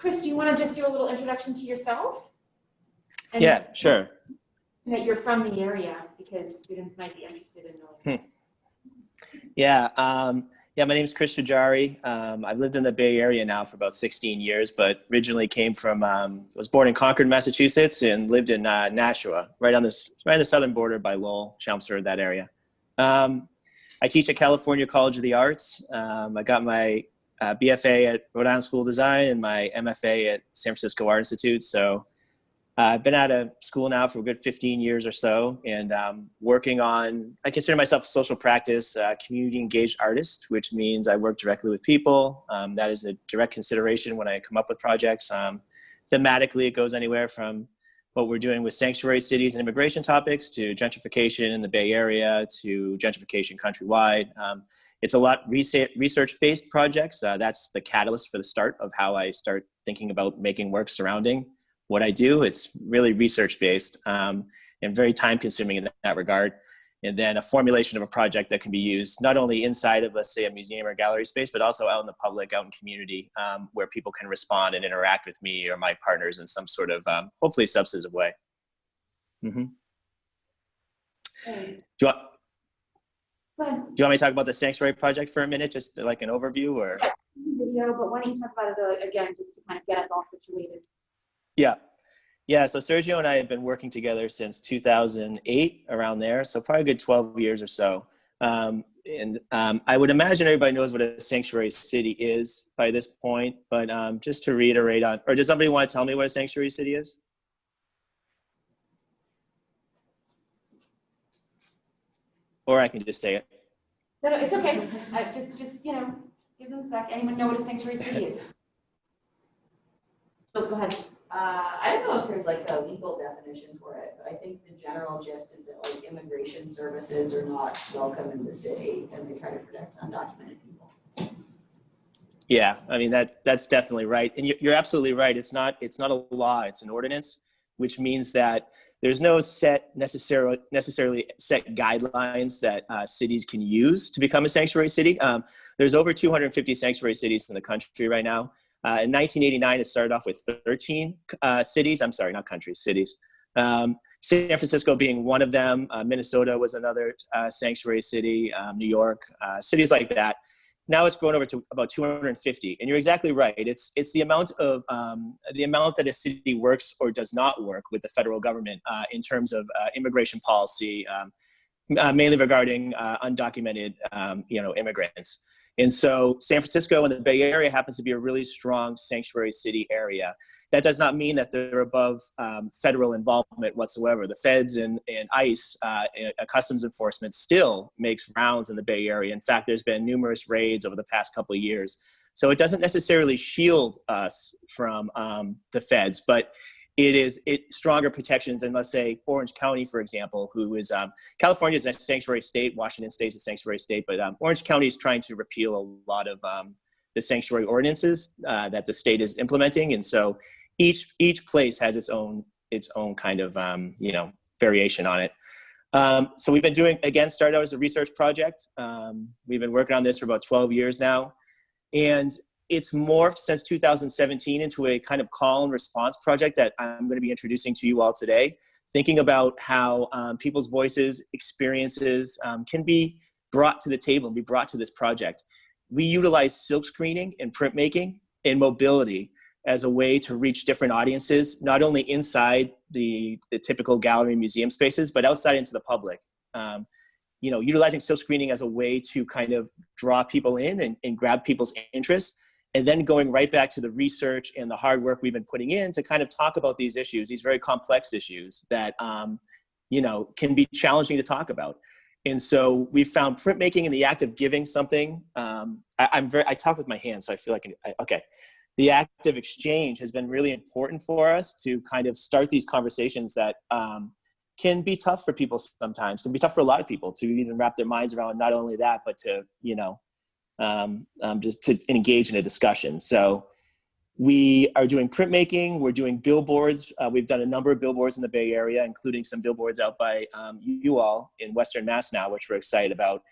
Chris, do you want to just do a little introduction to yourself? And Yeah, sure. that you're from the area, because students might be interested in knowing. Yeah, yeah. My name is Chris Treggiari. I've lived in the Bay Area now for about 16 years, but originally came from, was born in Concord, Massachusetts, and lived in Nashua, right on the southern border by Lowell, Chelmsford, that area. I teach at California College of the Arts. I got my BFA at Rhode Island School of Design and my MFA at San Francisco Art Institute. So I've been out of school now for a good 15 years or so, and working on, I consider myself a social practice, community engaged artist, which means I work directly with people. That is a direct consideration when I come up with projects. Thematically, it goes anywhere from what we're doing with sanctuary cities and immigration topics to gentrification in the Bay Area to gentrification countrywide. It's a lot research-based projects. That's the catalyst for the start of how I start thinking about making work surrounding what I do. It's really research-based and very time-consuming in that regard. And then a formulation of a project that can be used not only inside of, let's say, a museum or gallery space, but also out in the public, out in community, where people can respond and interact with me or my partners in some sort of, hopefully, substantive way. Mm-hmm. Do you want me to talk about the sanctuary project for a minute, just like an overview, or? Yeah, video, but why don't you talk about it again, just to kind of get us all situated? Yeah. Yeah, so Sergio and I have been working together since 2008, around there, so probably a good 12 years or so. I would imagine everybody knows what a sanctuary city is by this point, but just to reiterate on, or does somebody want to tell me what a sanctuary city is? Or I can just say it. No, it's okay. Just you know, give them a sec. Anyone know what a sanctuary city is? Let's go ahead. I don't know if there's like a legal definition for it, but I think the general gist is that like immigration services are not welcome in the city, and they try to protect undocumented people. Yeah, I mean that's definitely right, and you're absolutely right. It's not a law; it's an ordinance, which means that there's no necessarily set guidelines that cities can use to become a sanctuary city. There's over 250 sanctuary cities in the country right now. In 1989, it started off with 13 cities. I'm sorry, not countries, cities. San Francisco being one of them. Minnesota was another sanctuary city. New York, cities like that. Now it's grown over to about 250. And you're exactly right. It's the amount that a city works or does not work with the federal government in terms of immigration policy, mainly regarding undocumented, immigrants. And so San Francisco and the Bay Area happens to be a really strong sanctuary city area. That does not mean that they're above federal involvement whatsoever. The feds and ICE, customs enforcement, still makes rounds in the Bay Area. In fact, there's been numerous raids over the past couple of years. So it doesn't necessarily shield us from the feds, but it stronger protections than, let's say, Orange County, for example, who is, California is a sanctuary state, Washington State is a sanctuary state, but Orange County is trying to repeal a lot of the sanctuary ordinances that the state is implementing. And so each place has its own kind of, variation on it. So we've been doing, again, started out as a research project. We've been working on this for about 12 years now. And it's morphed since 2017 into a kind of call and response project that I'm going to be introducing to you all today, thinking about how people's voices, experiences can be brought to the table and be brought to this project. We utilize silk screening and printmaking and mobility as a way to reach different audiences, not only inside the typical gallery museum spaces, but outside into the public. Utilizing silk screening as a way to kind of draw people in and grab people's interest, and then going right back to the research and the hard work we've been putting in to kind of talk about these issues, these very complex issues that, can be challenging to talk about. And so we found printmaking in the act of giving something. I talk with my hands, so I feel like, okay. The act of exchange has been really important for us to kind of start these conversations that can be tough for people sometimes, can be tough for a lot of people to even wrap their minds around not only that, but to, just to engage in a discussion. So we are doing printmaking, we're doing billboards. We've done a number of billboards in the Bay Area, including some billboards out by you all in Western Mass now, which we're excited about.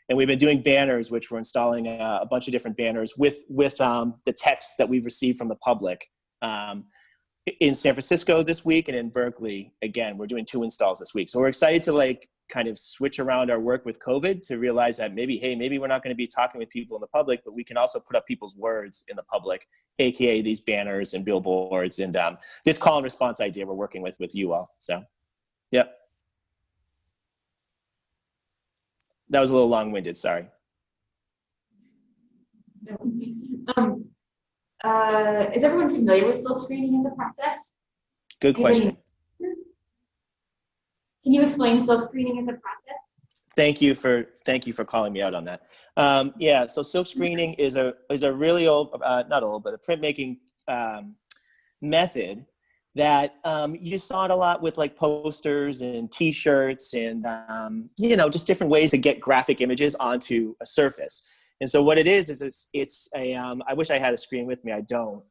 And we've been doing banners, which we're installing a bunch of different banners with the text that we've received from the public. in San Francisco this week, and in Berkeley, again, we're doing 2 installs this week. So we're excited to like kind of switch around our work with COVID to realize that maybe, hey, maybe we're not going to be talking with people in the public, but we can also put up people's words in the public, AKA these banners and billboards and this call and response idea we're working with you all. So, yep. That was a little long-winded, sorry. Is everyone familiar with silk screening as a process? Good question. Can you explain silk screening as a process? Thank you for calling me out on that. Yeah, so silk screening is a really old, not old, but a printmaking method that you saw it a lot with like posters and T-shirts and you know, just different ways to get graphic images onto a surface. And so what it is it's a I wish I had a screen with me. I don't.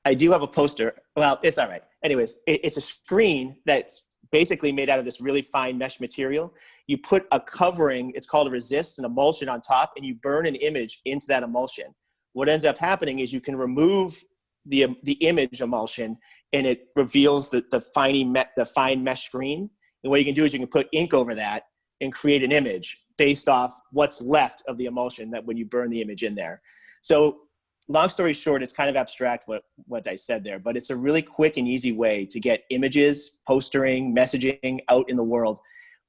I do have a poster. Well, it's all right. Anyways, it's a screen that's basically made out of this really fine mesh material. You put a covering, it's called a resist, an emulsion on top, and you burn an image into that emulsion. What ends up happening is you can remove the image emulsion, and it reveals the fine mesh screen. And what you can do is you can put ink over that and create an image based off what's left of the emulsion that when you burn the image in there. So long story short, it's kind of abstract what I said there, but it's a really quick and easy way to get images, postering, messaging out in the world.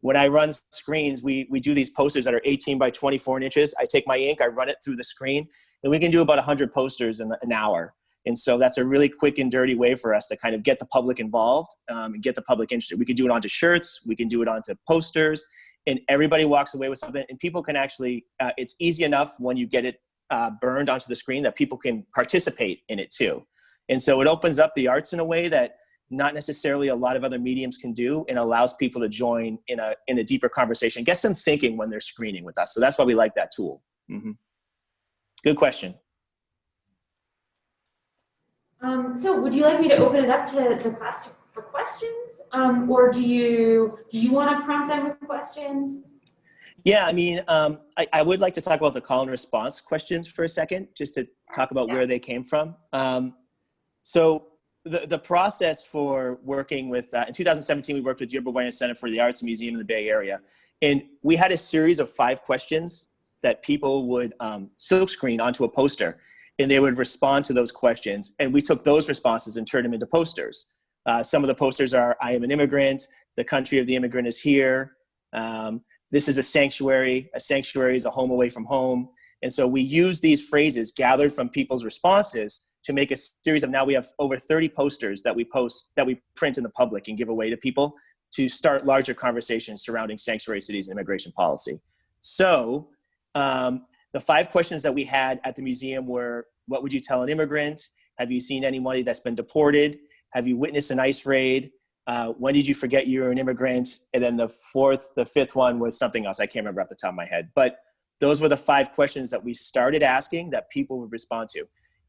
When I run screens, we do these posters that are 18 by 24 inches. I take my ink, I run it through the screen, and we can do about 100 posters in an hour. And so that's a really quick and dirty way for us to kind of get the public involved and get the public interested. We can do it onto shirts, we can do it onto posters, and everybody walks away with something. And people can actually, it's easy enough when you get it burned onto the screen that people can participate in it too. And so it opens up the arts in a way that not necessarily a lot of other mediums can do, and allows people to join in a deeper conversation, gets them thinking when they're screening with us. So that's why we like that tool. Mm-hmm. Good question. So would you like me to open it up to the class for questions? Or do you want to prompt them with questions? Yeah, I mean, I would like to talk about the call and response questions for a second, just to talk about where they came from. So the process for working with, in 2017, we worked with Yerba Buena Center for the Arts Museum in the Bay Area. And we had a series of 5 questions that people would silkscreen onto a poster, and they would respond to those questions. And we took those responses and turned them into posters. Some of the posters are, I am an immigrant, the country of the immigrant is here. This is a sanctuary is a home away from home. And so we use these phrases gathered from people's responses to make a series of, now we have over 30 posters that we print in the public and give away to people to start larger conversations surrounding sanctuary cities and immigration policy. So the 5 questions that we had at the museum were, what would you tell an immigrant? Have you seen anybody that's been deported? Have you witnessed an ICE raid? When did you forget you were an immigrant? And then the 5th one was something else. I can't remember off the top of my head. But those were the 5 questions that we started asking that people would respond to.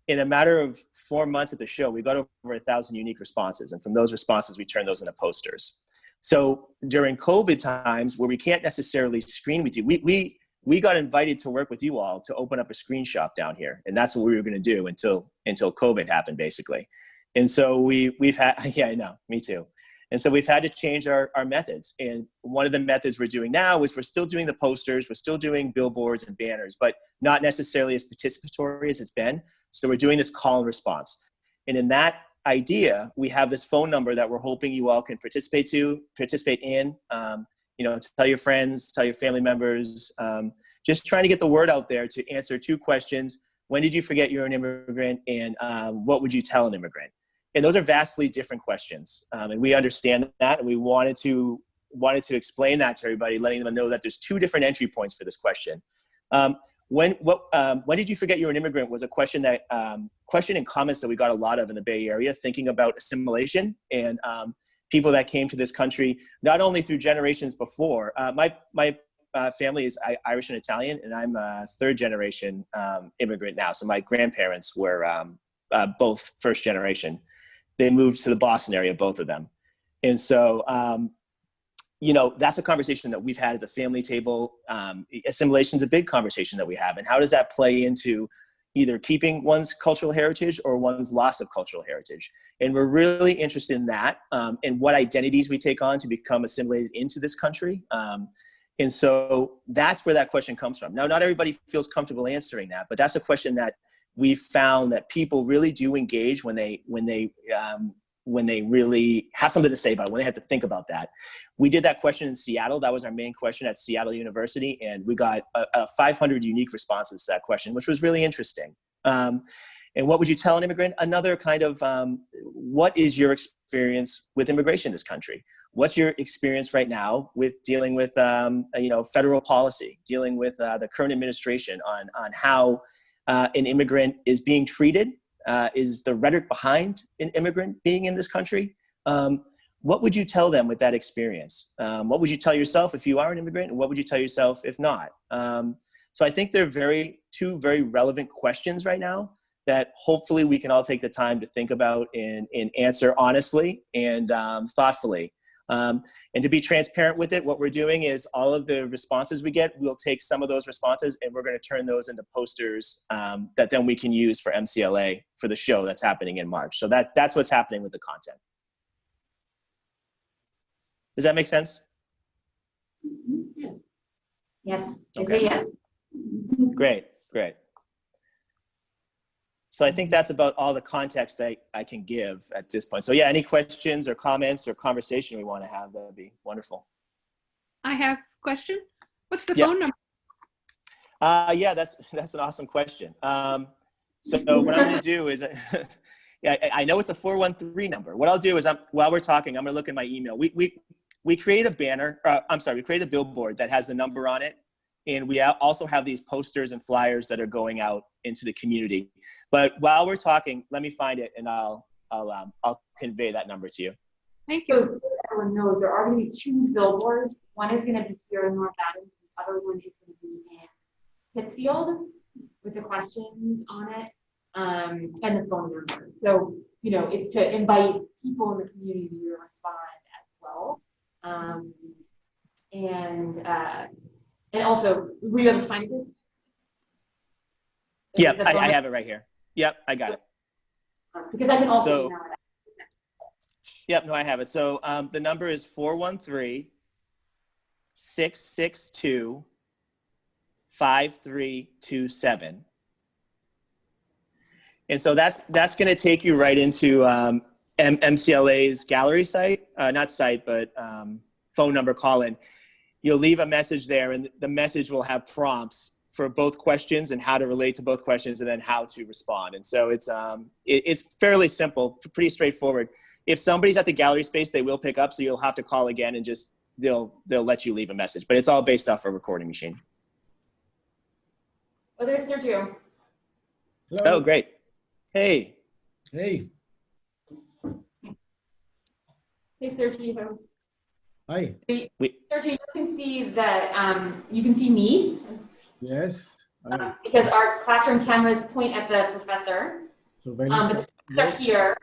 In a matter of 4 months at the show, we got over 1,000 unique responses. And from those responses, we turned those into posters. So during COVID times where we can't necessarily screen with you, we got invited to work with you all to open up a screen shop down here. And that's what we were going to do until COVID happened, basically. And so we've had, yeah, I know, me too. And so we've had to change our methods. And one of the methods we're doing now is we're still doing the posters, we're still doing billboards and banners, but not necessarily as participatory as it's been. So we're doing this call and response. And in that idea, we have this phone number that we're hoping you all can participate in, you know, tell your friends, tell your family members, just trying to get the word out there to answer 2 questions. When did you forget you're an immigrant? And what would you tell an immigrant? And those are vastly different questions. And we understand that, and we wanted to explain that to everybody, letting them know that there's 2 different entry points for this question. When did you forget you're an immigrant was a question and comments that we got a lot of in the Bay Area, thinking about assimilation and people that came to this country, not only through generations before. My family is Irish and Italian, and I'm a 3rd generation immigrant now. So my grandparents were both 1st generation. They moved to the Boston area, both of them. And so, you know, that's a conversation that we've had at the family table. Assimilation is a big conversation that we have. And how does that play into, either keeping one's cultural heritage or one's loss of cultural heritage. And we're really interested in that, and what identities we take on to become assimilated into this country. And so that's where that question comes from. Now, not everybody feels comfortable answering that, but that's a question that we found that people really do engage when they really have something to say about it, when they have to think about that. We did that question in Seattle. That was our main question at Seattle University. And we got 500 unique responses to that question, which was really interesting. And what would you tell an immigrant? Another kind of, what is your experience with immigration in this country? What's your experience right now with dealing with, federal policy, dealing with the current administration on how an immigrant is being treated? Is the rhetoric behind an immigrant being in this country? What would you tell them with that experience? What would you tell yourself if you are an immigrant? And what would you tell yourself if not? So I think they're two very relevant questions right now that hopefully we can all take the time to think about and answer honestly and thoughtfully. And to be transparent with it, what we're doing is all of the responses we get, we'll take some of those responses and we're going to turn those into posters that then we can use for MCLA for the show that's happening in March. So that's what's happening with the content. Does that make sense? Yes. Yes. Okay. Yes. Great. So I think that's about all the context I can give at this point. So yeah, any questions or comments or conversation we want to have, that would be wonderful. I have a question. What's the phone number? Yeah, that's an awesome question. So what I'm going to do is, yeah, I know it's a 413 number. What I'll do is, while we're talking, I'm going to look at my email. We create a banner. We create a billboard that has the number on it. And we also have these posters and flyers that are going out into the community. But while we're talking, let me find it and I'll convey that number to you. Thank So, you. so that everyone knows, there are going to be two billboards. One is going to be here in North Adams, the other one is going to be in Pittsfield with the questions on it, and the phone number. So, it's to invite people in the community to respond as well. And also, were you able to find this? Yep, I have it right here. Yep, I got it. Because I can also email it. Yep, no, I have it. So the number is 413-662-5327. And so that's going to take you right into MCLA's gallery site, not site, but phone number call-in. You'll leave a message there, and the message will have prompts for both questions and how to relate to both questions and then how to respond. And so it's fairly simple, pretty straightforward. If somebody's at the gallery space, they will pick up, so you'll have to call again and just they'll let you leave a message. But it's all based off a recording machine. Oh, there's Sergio. Hello. Oh, great. Hey. Hey. Hey, Sergio. Hi. Sergio, you can see that you can see me. Yes. Because our classroom cameras point at the professor. Surveillance. But the students are here.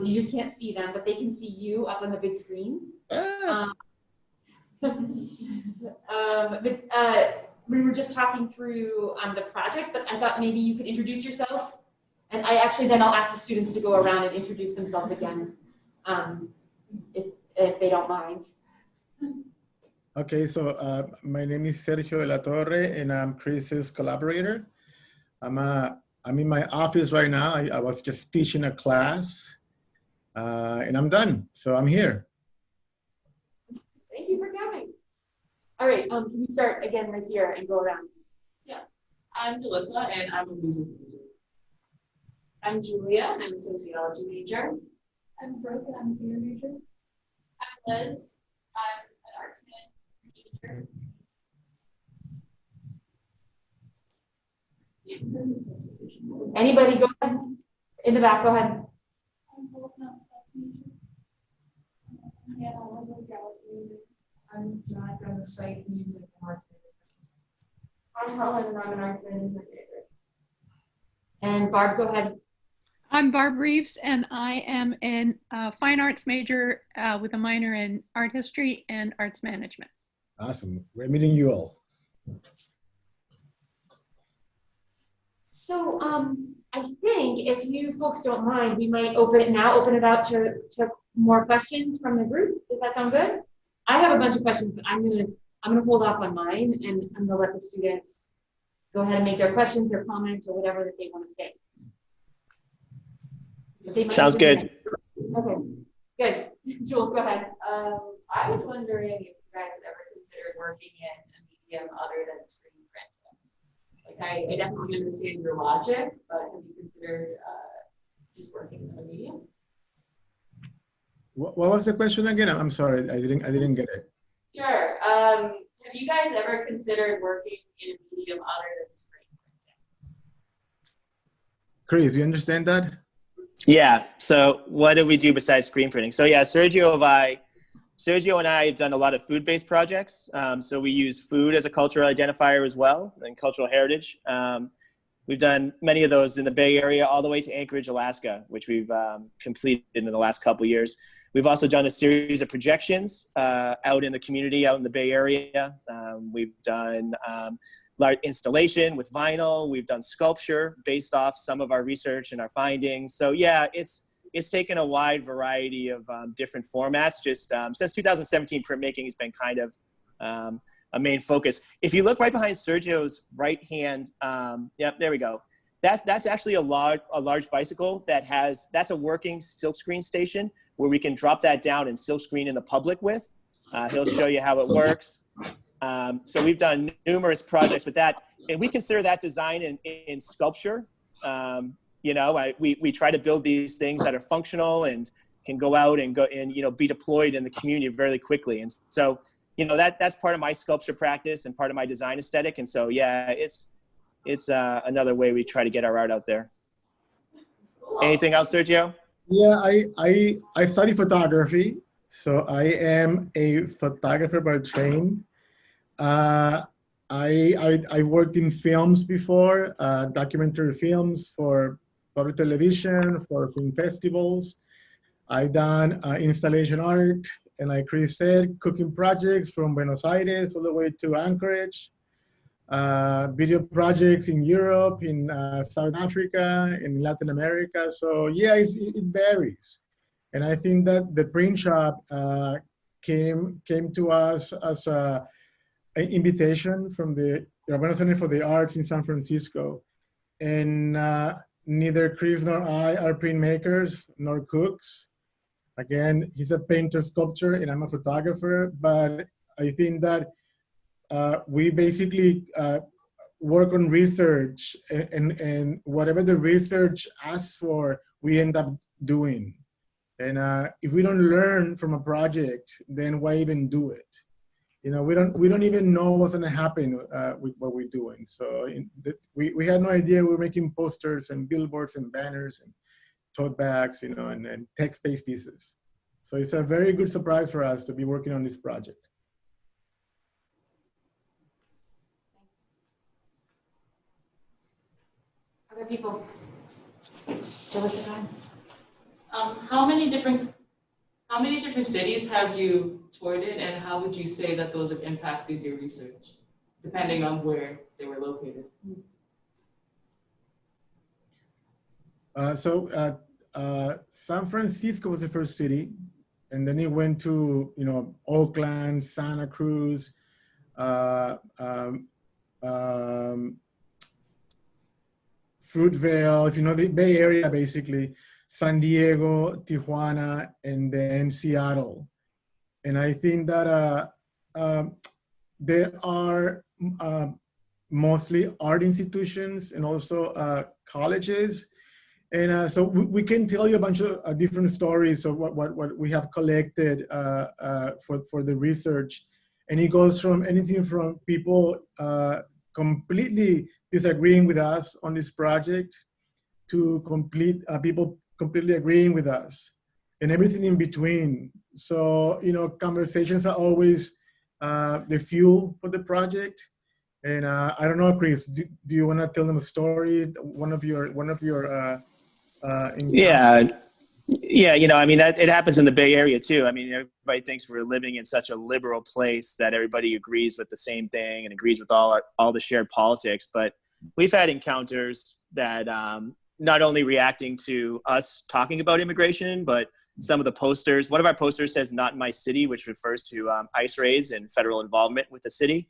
You just can't see them, but they can see you up on the big screen. We were just talking through the project, but I thought maybe you could introduce yourself. And then I'll ask the students to go around and introduce themselves again, if they don't mind. Okay, so my name is Sergio de la Torre, and I'm Chris's collaborator. I'm in my office right now. I was just teaching a class, and I'm done. So I'm here. Thank you for coming. All right, can you start again right here and go around? Yeah, I'm Delissa, and I'm a music major. I'm Julia, and I'm a sociology major. I'm Brooke, and I'm a theater major. I'm Liz. I'm an arts major. Anybody go ahead. In the back, go ahead. I'm both not major. Yeah, I was a sociology major. I'm John from the site music and arts major. I'm Helen, and I'm an arts management major. And Barb, go ahead. I'm Barb Reeves, and I am a fine arts major with a minor in art history and arts management. Awesome. We're meeting you all. So, I think if you folks don't mind, we might open it out to more questions from the group. Does that sound good? I have a bunch of questions, but I'm gonna hold off on mine, and I'm gonna let the students go ahead and make their questions, their comments, or whatever that they want to say. They might Sounds just- good. Okay, good. Jules, go ahead. I was wondering if you guys had ever considered working in a medium other than screen print. Like I definitely understand your logic, but have you considered just working in a medium? What was the question again? I'm sorry, I didn't get it. Sure. Have you guys ever considered working in a medium other than screen printing? Chris, you understand that? Yeah. So what do we do besides screen printing? So yeah, Sergio and I have done a lot of food-based projects. So we use food as a cultural identifier as well, and cultural heritage. We've done many of those in the Bay Area all the way to Anchorage, Alaska, which we've completed in the last couple of years. We've also done a series of projections out in the community, out in the Bay Area. We've done large installation with vinyl. We've done sculpture based off some of our research and our findings. So yeah, it's taken a wide variety of different formats. Just since 2017, printmaking has been kind of a main focus. If you look right behind Sergio's right hand, yep, there we go. That's actually a large bicycle that's a working silkscreen station where we can drop that down and silkscreen in the public with. He'll show you how it works. So we've done numerous projects with that, and we consider that design in sculpture. You know, we try to build these things that are functional and can go out and be deployed in the community very quickly. And so, you know, that's part of my sculpture practice and part of my design aesthetic. And so, yeah, it's another way we try to get our art out there. Anything else, Sergio? Yeah, I study photography, so I am a photographer by training. I worked in films before, documentary films for public television, for film festivals. I done installation art, and like Chris said, cooking projects from Buenos Aires all the way to Anchorage. Video projects in Europe, in South Africa, in Latin America. So yeah, it varies. And I think that the print shop came to us as an invitation from the Urbana Center for the Arts in San Francisco. And neither Chris nor I are printmakers nor cooks. Again, he's a painter sculptor and I'm a photographer, but I think that we basically work on research and whatever the research asks for, we end up doing. And if we don't learn from a project, then why even do it? You know, we don't even know what's gonna happen with what we're doing. So we had no idea we were making posters and billboards and banners and tote bags, you know, and text-based pieces. So it's a very good surprise for us to be working on this project. Other people? Jalissa? How many different cities have you toured in, and how would you say that those have impacted your research, depending on where they were located? San Francisco was the first city, and then it went to, you know, Oakland, Santa Cruz, Fruitvale, if you know the Bay Area, basically, San Diego, Tijuana, and then Seattle. And I think that there are mostly art institutions and also colleges. And so we can tell you a bunch of different stories of what we have collected for the research. And it goes from anything from people completely disagreeing with us on this project to people completely agreeing with us and everything in between. So, you know, conversations are always the fuel for the project. And I don't know, Chris, do you want to tell them a story? One of your Yeah, you know, I mean, it happens in the Bay Area too. I mean, everybody thinks we're living in such a liberal place that everybody agrees with the same thing and agrees with all the shared politics. But we've had encounters that not only reacting to us talking about immigration, but some of the posters. One of our posters says "Not in my city," which refers to ICE raids and federal involvement with the city.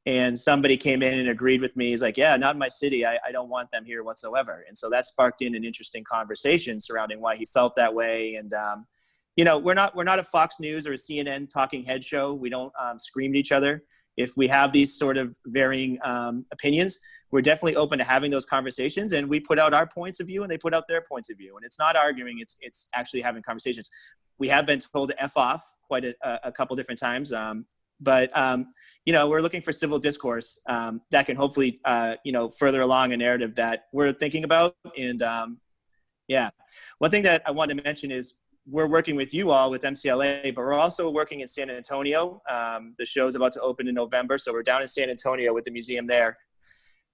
And somebody came in and agreed with me. He's like, "Yeah, not in my city. I don't want them here whatsoever." And so that sparked in an interesting conversation surrounding why he felt that way. And you know, we're not a Fox News or a CNN talking head show. We don't scream at each other. If we have these sort of varying opinions, we're definitely open to having those conversations, and we put out our points of view and they put out their points of view. And it's not arguing, it's actually having conversations. We have been told to F off quite a couple different times. But you know, we're looking for civil discourse that can hopefully, you know, further along a narrative that we're thinking about. And yeah, one thing that I wanted to mention is we're working with you all with MCLA, but we're also working in San Antonio. The show's about to open in November, so we're down in San Antonio with the museum there.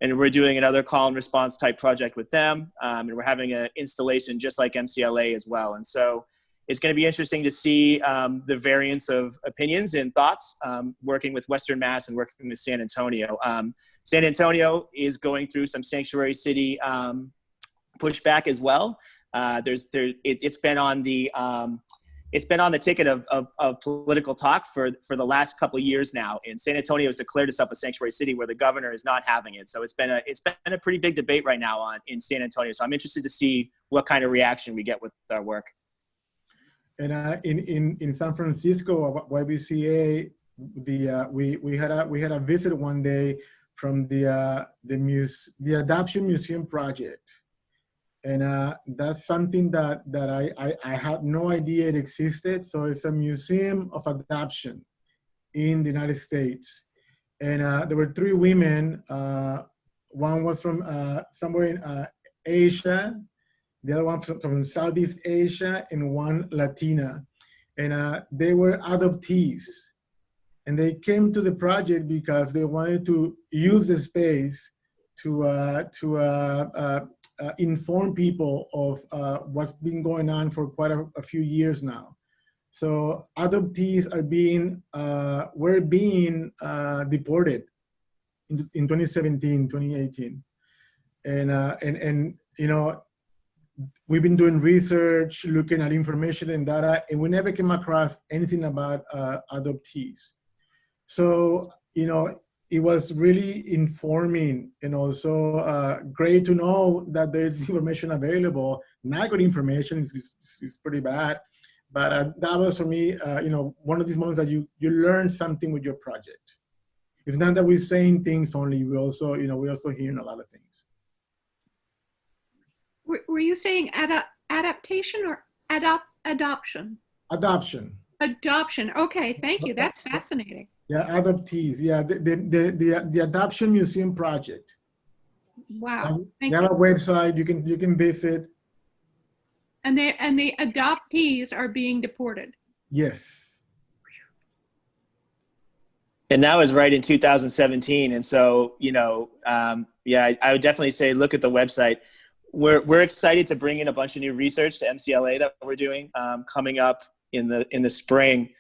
And we're doing another call and response type project with them. And we're having an installation just like MCLA as well. And so it's going to be interesting to see the variance of opinions and thoughts working with Western Mass and working with San Antonio. San Antonio is going through some sanctuary city pushback as well. It's been on the ticket of political talk for the last couple of years now. And San Antonio has declared itself a sanctuary city where the governor is not having it. So it's been a pretty big debate right now in San Antonio. So I'm interested to see what kind of reaction we get with our work. And in San Francisco, YBCA, we had a visit one day from the Adoption Museum Project. And that's something that I had no idea it existed. So it's a museum of adoption in the United States. And there were 3 women. One was from somewhere in Asia, the other one from Southeast Asia, and one Latina. And they were adoptees. And they came to the project because they wanted to use the space to inform people of what's been going on for quite a few years now. So adoptees were being deported in 2017, 2018. And you know, we've been doing research, looking at information and data, and we never came across anything about adoptees. So, you know, it was really informing and also great to know that there's information available. Not good information is pretty bad, but that was for me, you know, one of these moments that you learn something with your project. It's not that we're saying things only, we also, you know, we're also hearing a lot of things. Were you saying adaptation or adoption? Adoption. Adoption. Okay, thank you. That's fascinating. Yeah, adoptees. Yeah, the Adoption Museum Project. Wow. They have a website you can visit. And the adoptees are being deported. Yes. And that was right in 2017. And so, you know, yeah, I would definitely say look at the website. We're excited to bring in a bunch of new research to MCLA that we're doing coming up in the spring.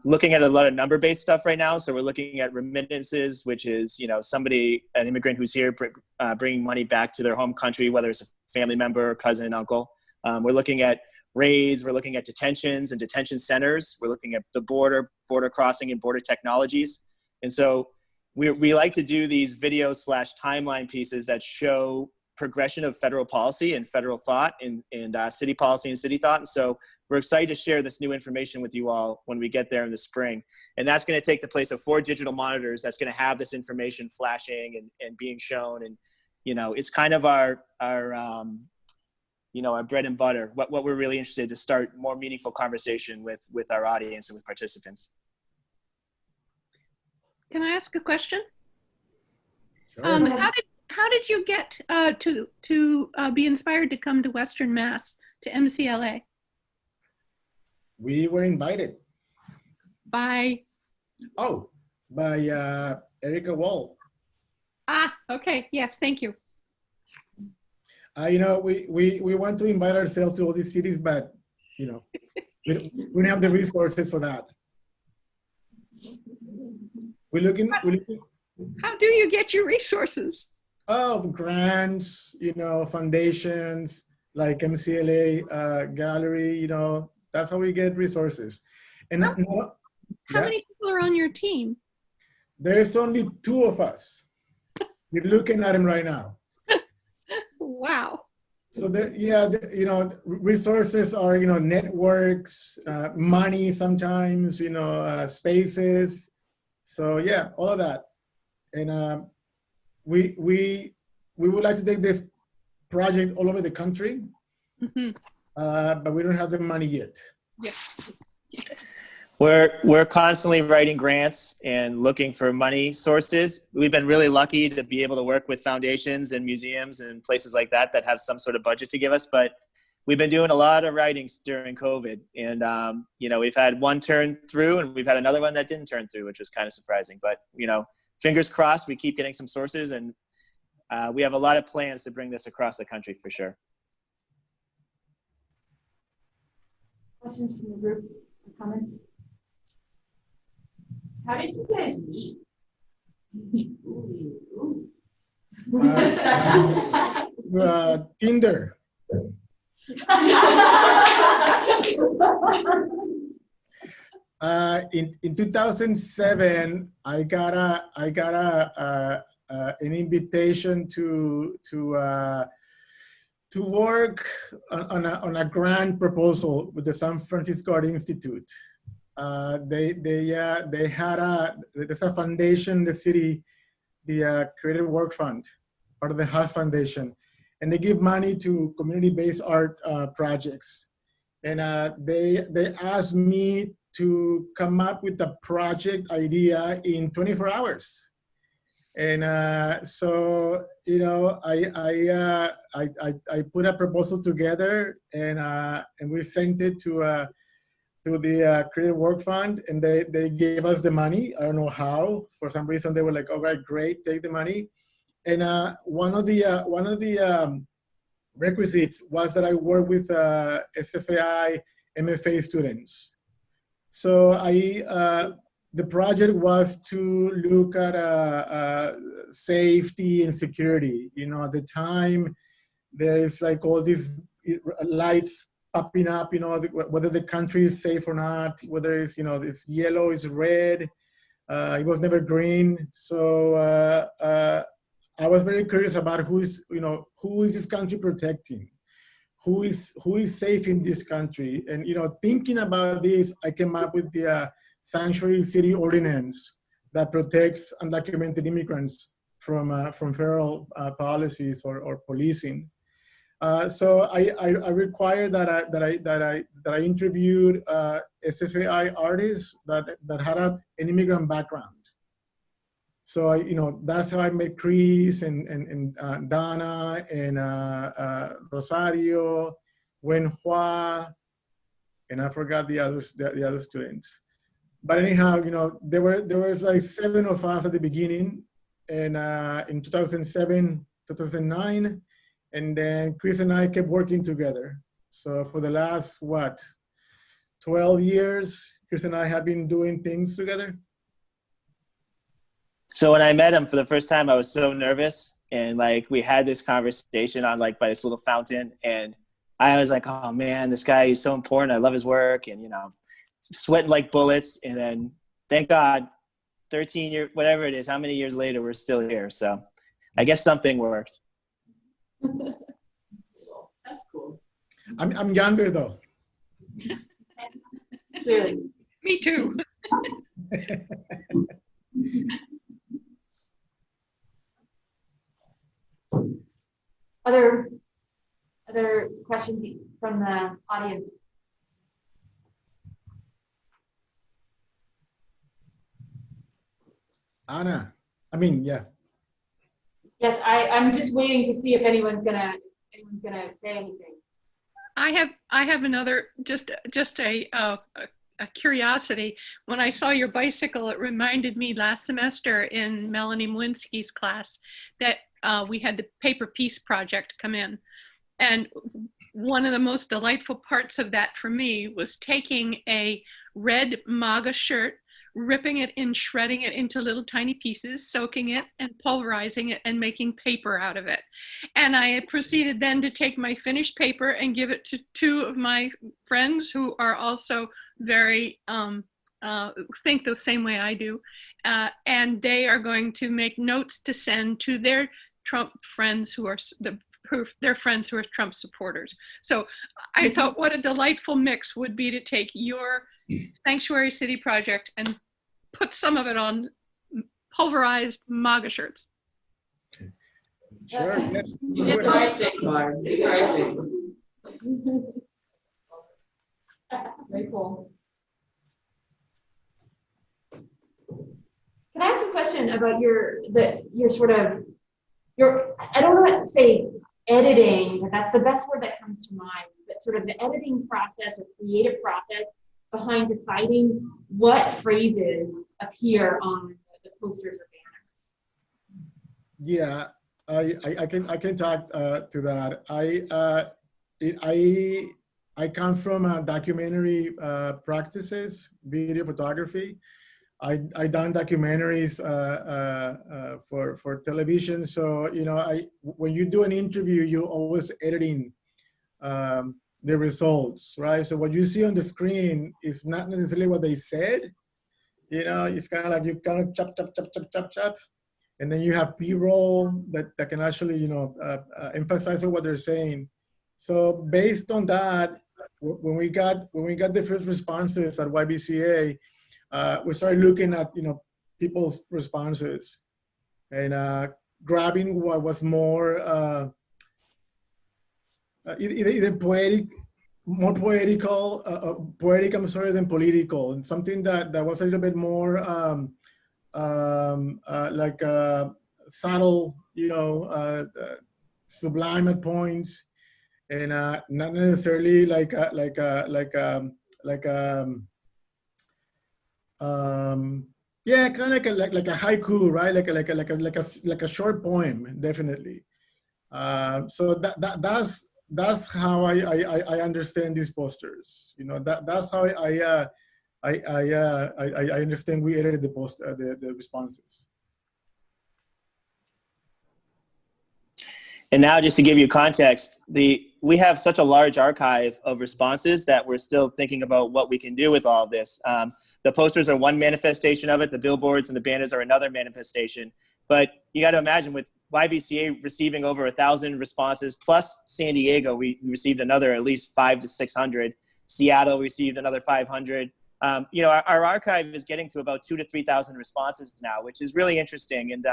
Looking at a lot of number-based stuff right now. So we're looking at remittances, which is, you know, an immigrant who's here bringing money back to their home country, whether it's a family member, cousin, uncle. We're looking at raids. We're looking at detentions and detention centers. We're looking at the border crossing and border technologies. And so we like to do these video/timeline pieces that show progression of federal policy and federal thought and city policy and city thought. And so we're excited to share this new information with you all when we get there in the spring. And that's going to take the place of 4 digital monitors that's going to have this information flashing and being shown. And, you know, it's kind of our you know, our bread and butter, what we're really interested to start more meaningful conversation with our audience and with participants. Can I ask a question? Sure. How did you get to be inspired to come to Western Mass, to MCLA? We were invited. By? Oh, by Erica Wall. Ah, okay. Yes, thank you. You know, we want to invite ourselves to all these cities, but, you know, we don't have the resources for that. We're looking. How do you get your resources? Oh, grants, foundations like MCLA Gallery, that's how we get resources. And How, how yeah, many people are on your team? there's only 2 of us. You're looking at him right now. Wow. So there, yeah, resources are, networks, money sometimes, spaces. So yeah, all of that. And we would like to take this project all over the country, Mhm. but we don't have the money yet. Yeah. We're constantly writing grants and looking for money sources. We've been really lucky to be able to work with foundations and museums and places like that that have some sort of budget to give us. But we've been doing a lot of writings during COVID, and we've had one turn through, and we've had another one that didn't turn through, which was kind of surprising. But fingers crossed, we keep getting some sources, and we have a lot of plans to bring this across the country for sure. Questions from the group, comments? How did you guys meet? Tinder. In 2007, I got an invitation to work on a grant proposal with the San Francisco Art Institute. They had there's a foundation in the city, the Creative Work Fund, part of the Haas Foundation, and they give money to community-based art projects. And they asked me to come up with a project idea in 24 hours. And so I put a proposal together, and we sent it to the Creative Work Fund, and they gave us the money. I don't know how. For some reason, they were like, "All right, great, take the money." And one of the requisites was that I work with SFAI MFA students. So the project was to look at safety and security. At the time, there's like all these lights popping up, whether the country is safe or not, whether it's, it's yellow, is red, it was never green. So I was very curious about who is this country protecting? Who is safe in this country? And, thinking about this, I came up with the Sanctuary City Ordinance that protects undocumented immigrants from federal policies or policing. So I required that I interviewed SFAI artists that had an immigrant background. So that's how I met Chris and Donna and Rosario, Wenhua, and I forgot the other students. But anyhow, there was like 7 of us at the beginning, and in 2007, 2009. And then Chris and I kept working together. So for the last, 12 years, Chris and I have been doing things together. So when I met him for the first time, I was so nervous. And we had this conversation on by this little fountain. And I was like, oh man, this guy is so important. I love his work. And, sweating like bullets. And then thank God, 13 years, whatever it is, how many years later, we're still here. So I guess something worked. That's cool. I'm younger though. Clearly. Me too. Other questions from the audience? Anna, yeah. Yes, I'm just waiting to see if anyone's gonna say anything. I have another just a curiosity. When I saw your bicycle, it reminded me last semester in Melanie Mlinsky's class that we had the paper peace project come in, and one of the most delightful parts of that for me was taking a red MAGA shirt ripping it and shredding it into little tiny pieces, soaking it and pulverizing it and making paper out of it. And I had proceeded then to take my finished paper and give it to two of my friends who are also very, think the same way I do. And they are going to make notes to send to their Trump friends who are their friends who are Trump supporters. So I thought what a delightful mix would be to take your Sanctuary City project and put some of it on pulverized MAGA shirts. Sure. Yes. You did the right thing, Barb. You did the right thing. Very cool. Can I ask a question about your sort of, I don't want to say editing, but that's the best word that comes to mind, but sort of the editing process or creative process behind deciding what phrases appear on the posters or banners? Yeah, I can talk to that. I come from documentary practices, video photography. I done documentaries for television. So, you know, when you do an interview, you're always editing the results, right? So what you see on the screen is not necessarily what they said. You know, it's kind of like you kind of chop. And then you have B-roll that can actually, you know, emphasize what they're saying. So based on that, when we got the first responses at YBCA, we started looking at, you know, people's responses and grabbing what was more either poetic, more poetic, I'm sorry, than political, and something that was a little bit more like subtle, you know, sublime at points, and not necessarily yeah, kind of like a haiku, right? Like a short poem, definitely. So that's how I understand these posters. You know, that's how I understand we edited the responses. And now, just to give you context, we have such a large archive of responses that we're still thinking about what we can do with all of this. The posters are one manifestation of it. The billboards and the banners are another manifestation. But you got to imagine, with YBCA receiving over 1,000 responses, plus San Diego, we received another at least 500 to 600. Seattle received another 500. You know, our archive is getting to about 2,000 to 3,000 responses now, which is really interesting. And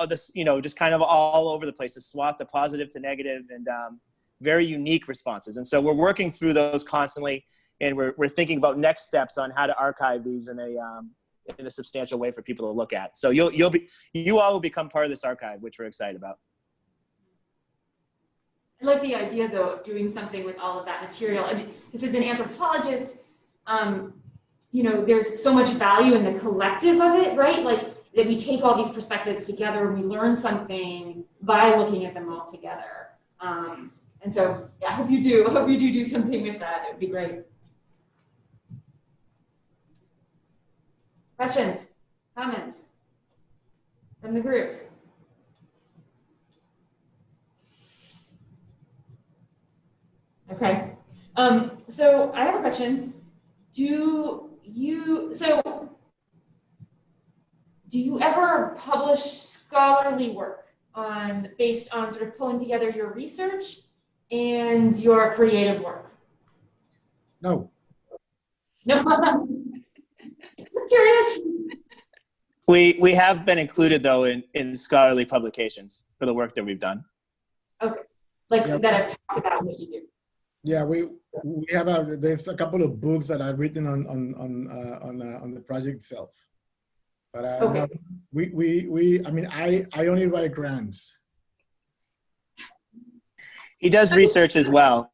this, you know, just kind of all over the place, a swath of positive to negative, and very unique responses. And so we're working through those constantly, and we're thinking about next steps on how to archive these in a substantial way for people to look at. So you all will become part of this archive, which we're excited about. I like the idea, though, of doing something with all of that material. I mean, just as an anthropologist, you know, there's so much value in the collective of it, right? Like, that we take all these perspectives together and we learn something by looking at them all together. And so, yeah, I hope you do something with that. It would be great. Questions, comments from the group? Okay. So I have a question. Do you ever publish scholarly work based on sort of pulling together your research and your creative work? No. No. Just curious. We have been included, though, in scholarly publications for the work that we've done. Okay. Like, yeah, that I've talked about what you do. Yeah, we have there's a couple of books that I've written on the project itself. But okay. No, I mean, I only write grants. He does research as well.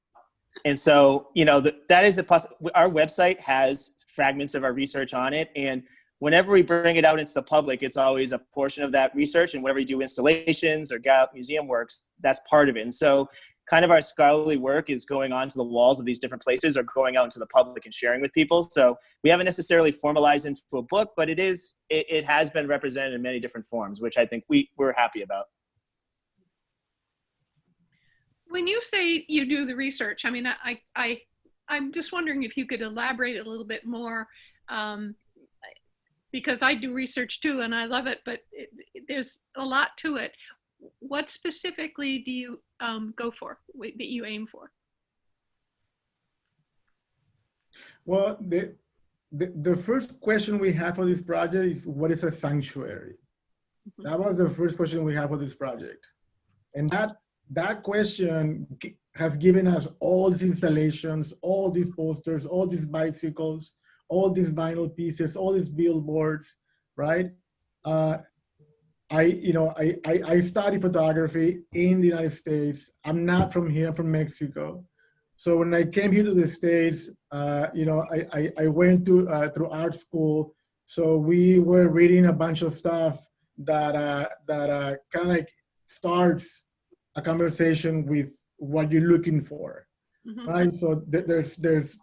And so, you know, that is our website has fragments of our research on it. And whenever we bring it out into the public, it's always a portion of that research. And whenever you do installations or museum works, that's part of it. And so kind of our scholarly work is going onto the walls of these different places or going out into the public and sharing with people. So we haven't necessarily formalized into a book, but it has been represented in many different forms, which I think we're happy about. When you say you do the research, I mean, I'm just wondering if you could elaborate a little bit more, because I do research too and I love it, but there's a lot to it. What specifically do you go for, that you aim for? Well, the first question we have for this project is, what is a sanctuary? Mm-hmm. That was the first question we have for this project. And that question has given us all these installations, all these posters, all these bicycles, all these vinyl pieces, all these billboards, right? I study photography in the United States. I'm not from here, I'm from Mexico. So when I came here to the States, I went through art school. So we were reading a bunch of stuff that kind of like starts a conversation with what you're looking for, Mm-hmm. right? So there's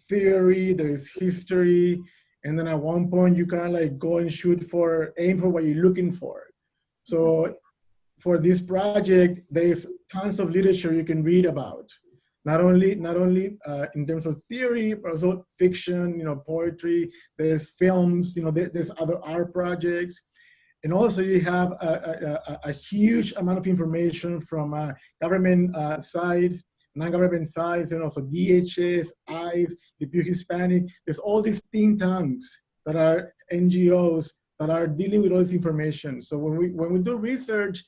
theory, there's history, and then at one point you kind of like go and aim for what you're looking for. So for this project, there's tons of literature you can read about, not only in terms of theory, but also fiction, poetry. There's films, there's other art projects. And also you have a huge amount of information from government sites, non-government sites, and also DHS, ICE, the Pew Hispanic. There's all these think tanks that are NGOs that are dealing with all this information. So when we do research,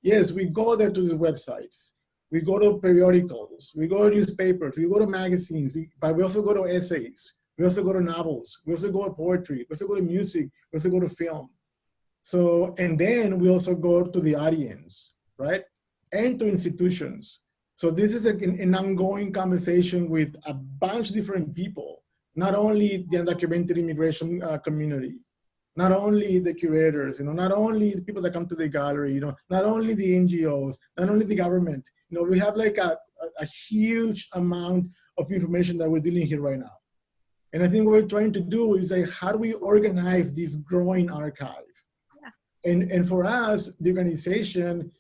yes, we go there to the websites, we go to periodicals, we go to newspapers, we go to magazines, but we also go to essays, we also go to novels, we also go to poetry, we also go to music, we also go to film. So, and then we also go to the audience, right? And to institutions. So this is an ongoing conversation with a bunch of different people, not only the undocumented immigration community, not only the curators, not only the people that come to the gallery, not only the NGOs, not only the government. We have like a huge amount of information that we're dealing here right now. And I think what we're trying to do is like, how do we organize this growing archive? Yeah. And for us, the organization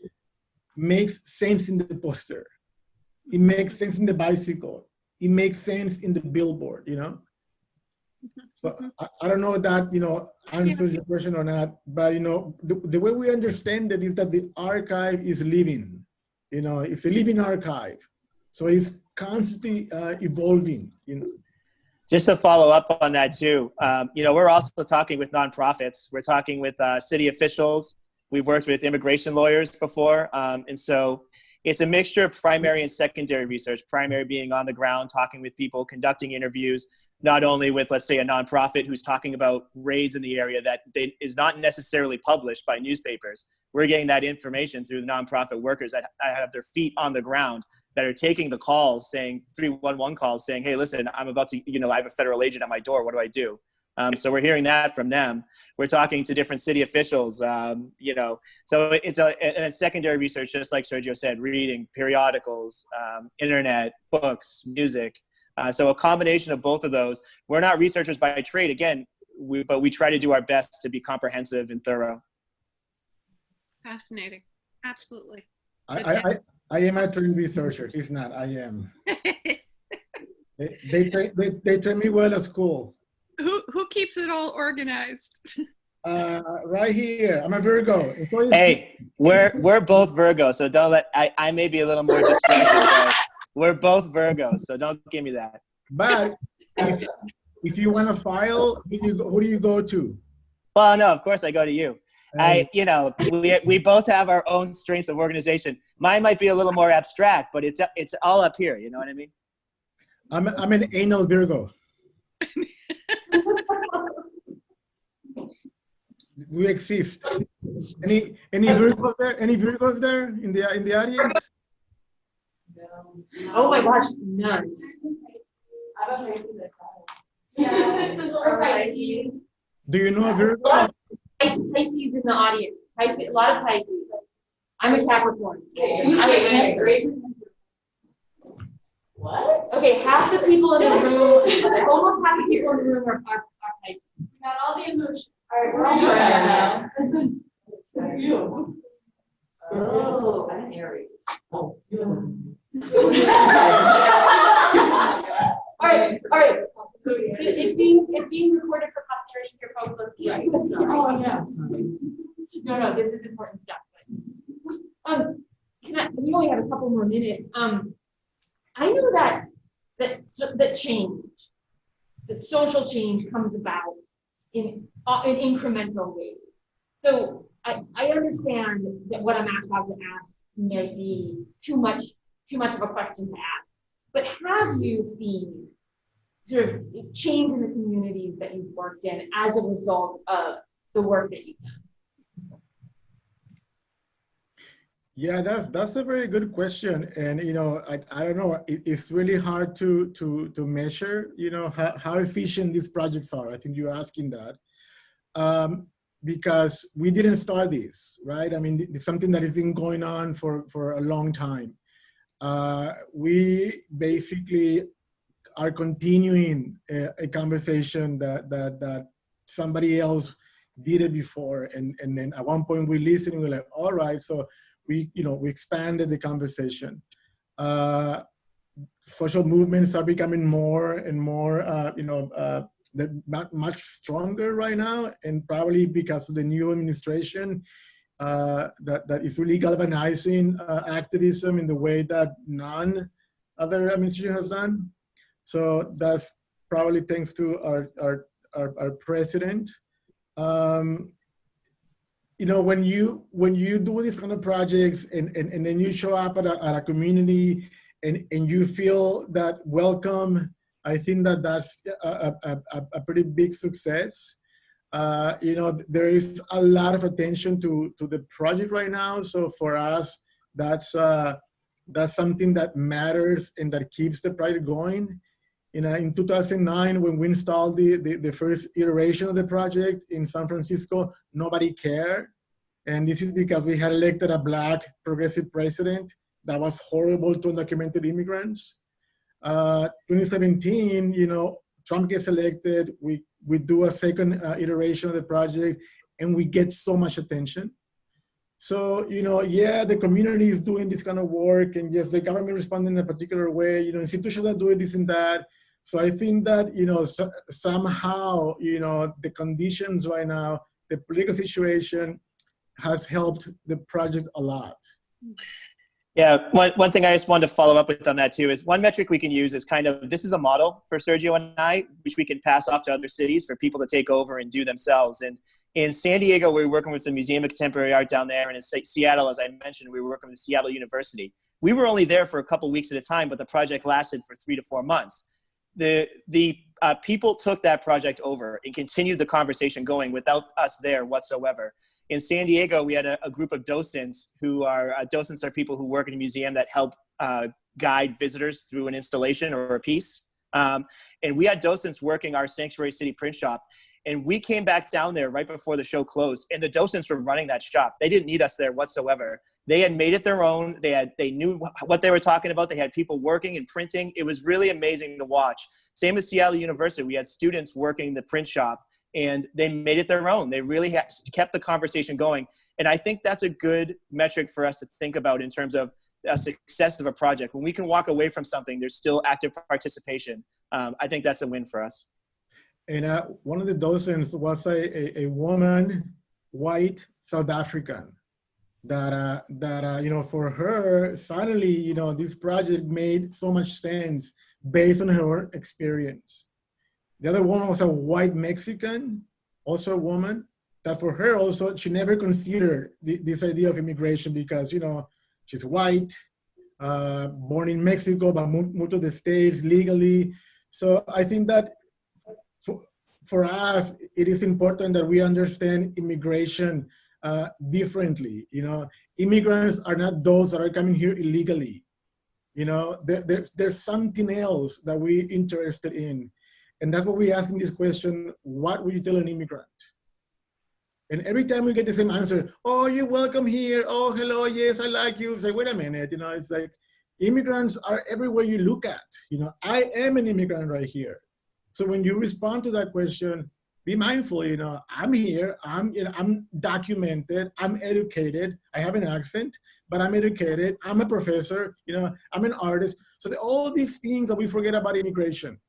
makes sense in the poster. It makes sense in the bicycle. It makes sense in the billboard, So I don't know if that, answers your question or not, but, the way we understand it is that the archive is living, it's a living archive. So it's constantly evolving, Just to follow up on that too, we're also talking with nonprofits. We're talking with city officials. We've worked with immigration lawyers before. And so it's a mixture of primary and secondary research, primary being on the ground, talking with people, conducting interviews, not only with, let's say, a nonprofit who's talking about raids in the area that is not necessarily published by newspapers. We're getting that information through the nonprofit workers that have their feet on the ground, that are taking the calls, saying 311 calls, saying, hey, listen, I'm about to, I have a federal agent at my door. What do I do? So we're hearing that from them. We're talking to different city officials, so it's a secondary research, just like Sergio said, reading, periodicals, internet, books, music. So a combination of both of those. We're not researchers by trade, again, but we try to do our best to be comprehensive and thorough. Fascinating. Absolutely. I am a trained researcher. He's not, I am. They train me well at school. Who keeps it all organized? Right here. I'm a Virgo. Hey, we're both Virgos, so don't let, I may be a little more distracted, but we're both Virgos, so don't give me that. But if you want to file, who do you go to? Well, no, of course I go to you. We both have our own strengths of organization. Mine might be a little more abstract, but it's all up here. You know what I mean? I'm an anal Virgo. We exist. Any Virgos there? Any Virgos there in the audience? No. Oh my gosh, none. I'm a Pisces. Yeah. Or Pisces. Do you know a Virgo? Pisces in the audience. Pisces, a lot of Pisces. I'm a Capricorn. I'm a Cancer. What? Okay, half the people in the room, almost half the people in the room are Pisces. Got all the emotion. All right, we're all You. Oh, I'm an Aries. All right. It's being recorded for posterity here, folks. Let's keep it. Oh, yeah. No, this is important stuff. We only have a couple more minutes. I know that social change comes about in incremental ways. So I understand that what I'm about to ask may be too much of a question to ask. But have you seen sort of change in the communities that you've worked in as a result of the work that you've done? Yeah, that's a very good question, and I don't know. It's really hard to measure, how efficient these projects are. I think you're asking that because we didn't start this, right? I mean, it's something that has been going on for a long time. We basically are continuing a conversation that somebody else did it before, and then at one point we listened and we're like, all right, so we expanded the conversation. Social movements are becoming more and more, not much stronger right now, and probably because of the new administration that is really galvanizing activism in the way that none other administration has done. So that's probably thanks to our president. When you do these kind of projects and then you show up at a community and you feel that welcome, I think that's a pretty big success. There is a lot of attention to the project right now. So for us, that's something that matters and that keeps the project going. In 2009, when we installed the first iteration of the project in San Francisco, nobody cared. And this is because we had elected a Black progressive president that was horrible to undocumented immigrants. 2017, Trump gets elected, we do a second iteration of the project, and we get so much attention. So, yeah, the community is doing this kind of work, and yes, the government responding in a particular way, institutions are doing this and that. So I think that, somehow, the conditions right now, the political situation has helped the project a lot. Yeah, one thing I just wanted to follow up with on that too is one metric we can use is kind of, this is a model for Sergio and I, which we can pass off to other cities for people to take over and do themselves. And in San Diego, we were working with the Museum of Contemporary Art down there. And in Seattle, as I mentioned, we were working with Seattle University. We were only there for a couple weeks at a time, but the project lasted for 3 to 4 months. The people took that project over and continued the conversation going without us there whatsoever. In San Diego, we had a group of docents who are, docents are people who work in a museum that help guide visitors through an installation or a piece. And we had docents working our Sanctuary City print shop. And we came back down there right before the show closed, and the docents were running that shop. They didn't need us there whatsoever. They had made it their own. They knew what they were talking about. They had people working and printing. It was really amazing to watch. Same as Seattle University. We had students working the print shop, and they made it their own. They really kept the conversation going. And I think that's a good metric for us to think about in terms of a success of a project. When we can walk away from something, there's still active participation. I think that's a win for us. And one of the docents was a woman, white South African, that for her, suddenly, this project made so much sense based on her experience. The other woman was a white Mexican, also a woman, that for her also, she never considered this idea of immigration because, she's white, born in Mexico, but moved to the States legally. So I think that for us, it is important that we understand immigration differently. Immigrants are not those that are coming here illegally. There's something else that we're interested in. And that's what we ask in this question: what would you tell an immigrant? And every time we get the same answer, oh, you're welcome here. Oh, hello, yes, I like you. It's like, wait a minute, it's like, Immigrants are everywhere you look at. You know, I am an immigrant right here. So when you respond to that question, be mindful, you know, I'm here, I'm documented, I'm educated, I have an accent, but I'm educated, I'm a professor, you know, I'm an artist. So all these things that we forget about immigration.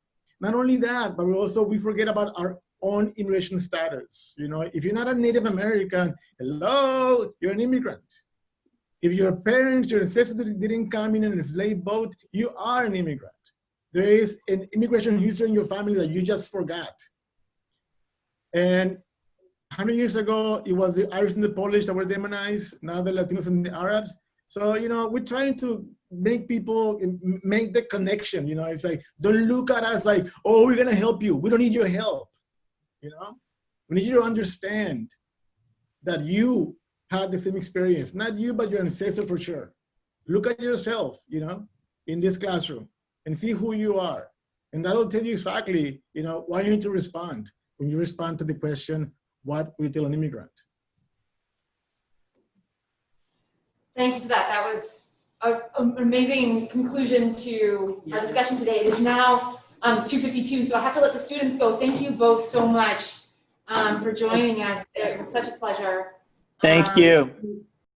Not only that, but we forget about our own immigration status. You know, if you're not a Native American, hello, you're an immigrant. If your parents, your ancestors didn't come in a slave boat, you are an immigrant. There is an immigration history in your family that you just forgot. And 100 years ago, it was the Irish and the Polish that were demonized, now the Latinos and the Arabs. So, you know, we're trying to make people make the connection, you know, it's like, don't look at us like, oh, we're gonna help you. We don't need your help, you know? We need you to understand that you had the same experience, not you, but your ancestor for sure. Look at yourself, you know, in this classroom and see who you are. And that'll tell you exactly, you know, why you need to respond. When you respond to the question, what would you tell an immigrant? Thank you for that. That was an amazing conclusion to our discussion today. It is now 2:52, so I have to let the students go. Thank you both so much for joining us. It was such a pleasure. Thank you.